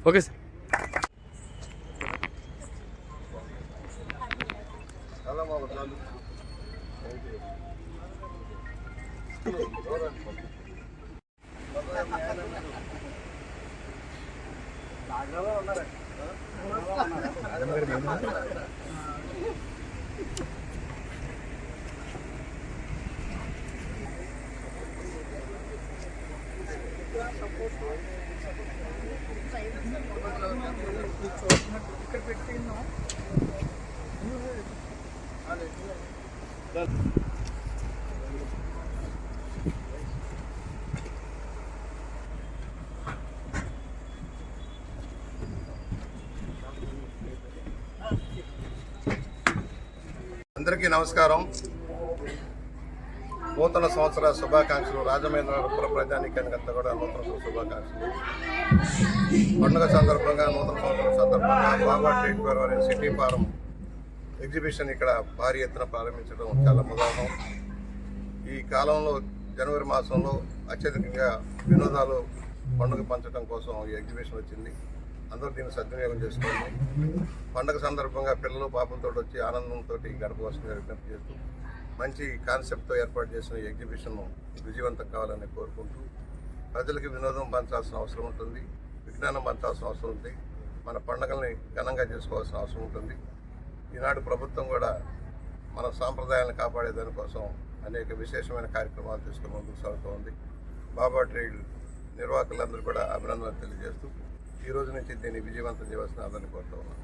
Okay sir. అందరికీ నమస్కారం. నూతన సంవత్సర శుభాకాంక్షలు. రాజమహేంద్రవరం ప్రజానీకానికి అంతా కూడా నూతన శుభాకాంక్షలు. పండుగ సందర్భంగా, నూతన సంవత్సరం సందర్భంగా Baba trade fair city farm exhibition ఇక్కడ భారీ ఎత్తున ప్రారంభించడం చాలా ముదాహం. ఈ కాలంలో జనవరి మాసంలో అత్యధికంగా వినోదాలు పండుగ పంచడం కోసం ఈ ఎగ్జిబిషన్ వచ్చింది. అందరూ దీన్ని సద్వినియోగం చేసుకోండి. పండుగ సందర్భంగా పిల్లలు పాపలతో వచ్చి ఆనందంతో గడపవలసిందిగా విజ్ఞప్తి చేస్తూ, మంచి కాన్సెప్ట్తో ఏర్పాటు చేసిన ఈ ఎగ్జిబిషన్ విజయవంతం కావాలని కోరుకుంటూ, ప్రజలకి వినోదం పంచాల్సిన అవసరం ఉంటుంది, విజ్ఞానం పంచాల్సిన అవసరం ఉంది, మన పండుగల్ని ఘనంగా చేసుకోవాల్సిన అవసరం ఉంటుంది. ఈనాడు ప్రభుత్వం కూడా మన సాంప్రదాయాలను కాపాడే దానికోసం అనేక విశేషమైన కార్యక్రమాలు తీసుకుని ముందుకు సాగుతూ ఉంది. బాబా ట్రేడ్ నిర్వాహకులందరూ కూడా అభినందనలు తెలియజేస్తూ, ఈ రోజు నుంచి దీన్ని విజయవంతం చేయవలసిన అందరినీ కోరుతూ ఉన్నాను.